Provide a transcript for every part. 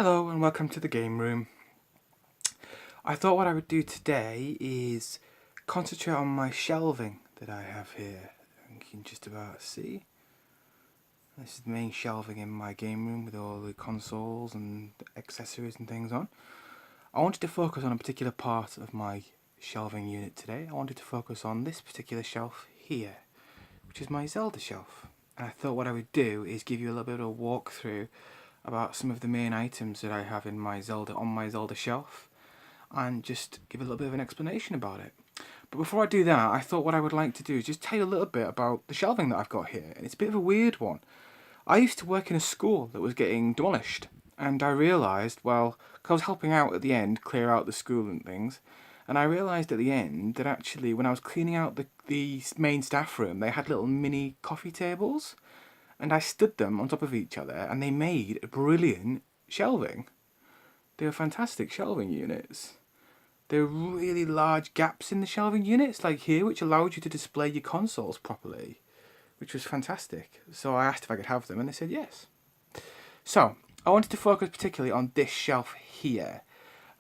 Hello and welcome to the Game Room. I thought what I would do today is concentrate on my shelving that I have here. You can just about see. This is the main shelving in my game room with all the consoles and accessories and things on. I wanted to focus on a particular part of my shelving unit today. I wanted to focus on this particular shelf here, which is my Zelda Shelf. And I thought what I would do is give you a little bit of a walkthrough about some of the main items that I have in my on my Zelda Shelf, and just give a little bit of an explanation about it. But before I do that, I thought what I would like to do is just tell you a little bit about the shelving that I've got here. And it's a bit of a weird one. I used to work in a school that was getting demolished, and I realised, well, because I was helping out at the end, clear out the school and things, and I realised at the end that actually when I was cleaning out the main staff room, they had little mini coffee tables, and I stood them on top of each other, and they made a brilliant shelving. They were fantastic shelving units. There were really large gaps in the shelving units, like here, which allowed you to display your consoles properly, which was fantastic. So I asked if I could have them, and they said yes. So I wanted to focus particularly on this shelf here.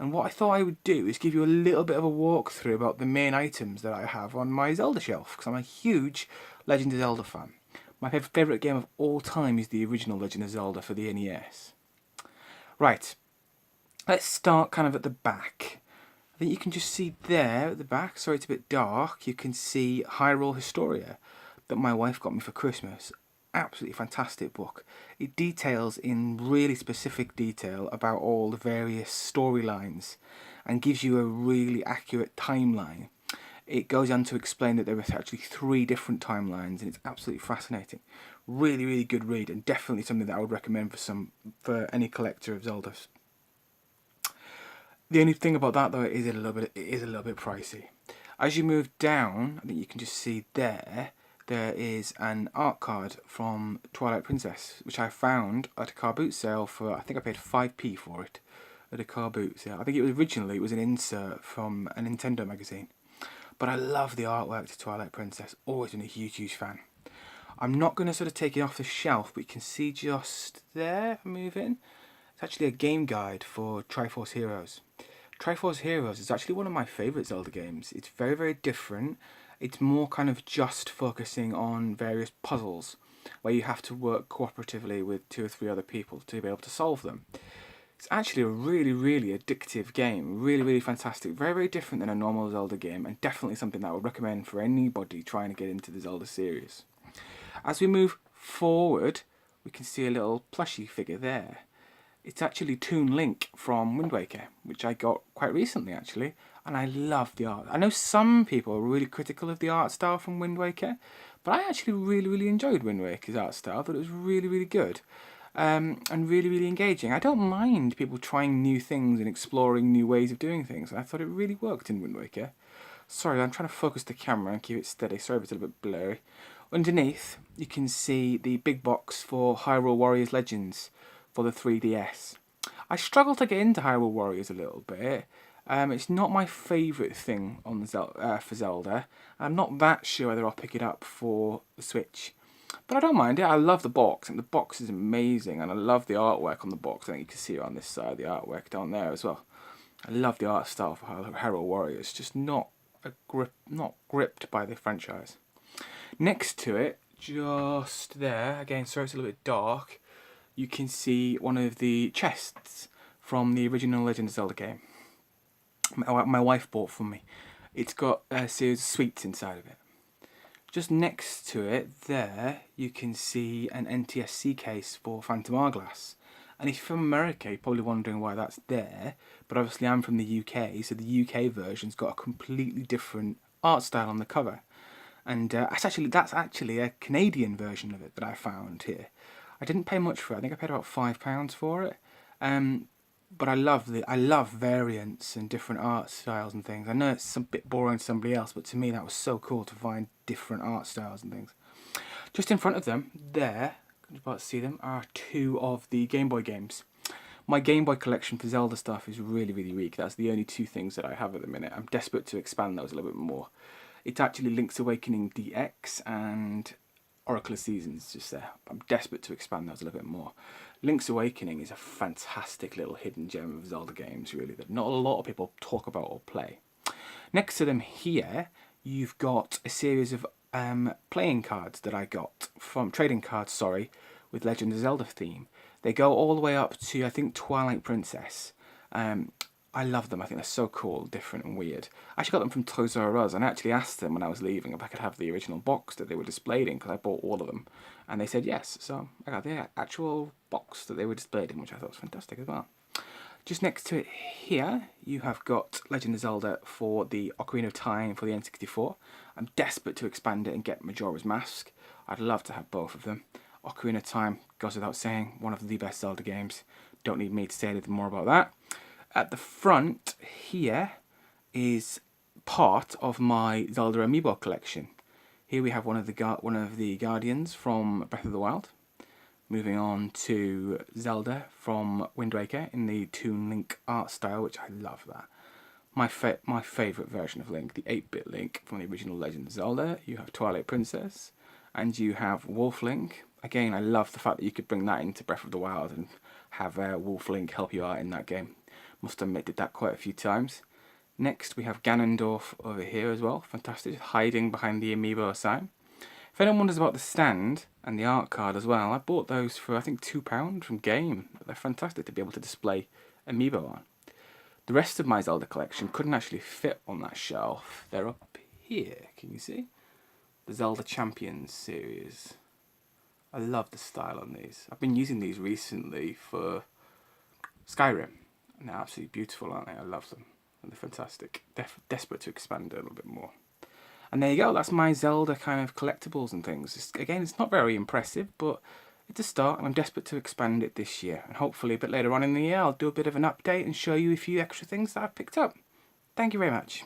And what I thought I would do is give you a little bit of a walkthrough about the main items that I have on my Zelda Shelf, because I'm a huge Legend of Zelda fan. My favourite game of all time is the original Legend of Zelda for the NES. Right, let's start kind of at the back. I think you can just see there at the back, sorry it's a bit dark, you can see Hyrule Historia that my wife got me for Christmas. Absolutely fantastic book. It details in really specific detail about all the various storylines and gives you a really accurate timeline. It goes on to explain that there are actually 3 different timelines, and it's absolutely fascinating. Really, really good read, and definitely something that I would recommend for any collector of Zeldas. The only thing about that though is it is a little bit pricey. As you move down, I think you can just see there is an art card from Twilight Princess, which I found at a car boot sale for, I think I paid 5p for it at a car boot sale. I think it was an insert from a Nintendo magazine. But I love the artwork to Twilight Princess, always been a huge, huge fan. I'm not going to sort of take it off the shelf, but you can see just there, if I move in, it's actually a game guide for Triforce Heroes. Triforce Heroes is actually one of my favourite Zelda games. It's very, very different. It's more kind of just focusing on various puzzles, where you have to work cooperatively with 2 or 3 other people to be able to solve them. It's actually a really, really addictive game. Really, really fantastic. Very, very different than a normal Zelda game, and definitely something that I would recommend for anybody trying to get into the Zelda series. As we move forward, we can see a little plushie figure there. It's actually Toon Link from Wind Waker, which I got quite recently actually, and I love the art. I know some people are really critical of the art style from Wind Waker, but I actually really, really enjoyed Wind Waker's art style. I thought it was really, really good. And really, really engaging. I don't mind people trying new things and exploring new ways of doing things, and I thought it really worked in Wind Waker. Sorry, I'm trying to focus the camera and keep it steady. Sorry if it's a little bit blurry. Underneath, you can see the big box for Hyrule Warriors Legends for the 3DS. I struggle to get into Hyrule Warriors a little bit. It's not my favourite thing on the for Zelda. I'm not that sure whether I'll pick it up for the Switch. But I don't mind it. I love the box, and the box is amazing, and I love the artwork on the box. I think you can see it on this side, the artwork down there as well. I love the art style for Hyrule Warriors, just not gripped by the franchise. Next to it, just there, again, sorry it's a little bit dark, you can see one of the chests from the original Legend of Zelda game. My wife bought for me. It's got a series of sweets inside of it. Just next to it there, you can see an NTSC case for Phantom Hourglass. And if you're from America, you're probably wondering why that's there. But obviously I'm from the UK, so the UK version's got a completely different art style on the cover. And that's actually a Canadian version of it that I found here. I didn't pay much for it. I think I paid about £5 for it. But I love variants and different art styles and things. I know it's a bit boring to somebody else, but to me that was so cool to find different art styles and things. Just in front of them, there, you can see them, are 2 of the Game Boy games. My Game Boy collection for Zelda stuff is really, really weak. That's the only 2 things that I have at the minute. I'm desperate to expand those a little bit more. It's actually Link's Awakening DX and Oracle of Seasons just there. I'm desperate to expand those a little bit more. Link's Awakening is a fantastic little hidden gem of Zelda games, really, that not a lot of people talk about or play. Next to them here, you've got a series of playing cards that I got from trading cards, sorry, with Legend of Zelda theme. They go all the way up to, I think, Twilight Princess. I love them. I think they're so cool, different and weird. I actually got them from Toys R Us, and I actually asked them when I was leaving if I could have the original box that they were displayed in, because I bought all of them. And they said yes, so I got the actual box that they were displayed in, which I thought was fantastic as well. Just next to it here, you have got Legend of Zelda for the Ocarina of Time for the N64. I'm desperate to expand it and get Majora's Mask. I'd love to have both of them. Ocarina of Time goes without saying, one of the best Zelda games. Don't need me to say anything more about that. At the front here is part of my Zelda Amiibo collection. Here we have one of the Guardians from Breath of the Wild. Moving on to Zelda from Wind Waker in the Toon Link art style, which I love that. My favourite version of Link, the 8-bit Link from the original Legend of Zelda. You have Twilight Princess, and you have Wolf Link. Again, I love the fact that you could bring that into Breath of the Wild and have Wolf Link help you out in that game. Must admit, did that quite a few times. Next, we have Ganondorf over here as well. Fantastic, hiding behind the Amiibo sign. If anyone wonders about the stand and the art card as well, I bought those for, I think, £2 from Game. They're fantastic to be able to display Amiibo on. The rest of my Zelda collection couldn't actually fit on that shelf. They're up here, can you see? The Zelda Champions series. I love the style on these. I've been using these recently for Skyrim. And they're absolutely beautiful, aren't they? I love them. And they're fantastic. Desperate to expand it a little bit more. And there you go, that's my Zelda kind of collectibles and things. Again, it's not very impressive, but it's a start, and I'm desperate to expand it this year. And hopefully a bit later on in the year, I'll do a bit of an update and show you a few extra things that I've picked up. Thank you very much.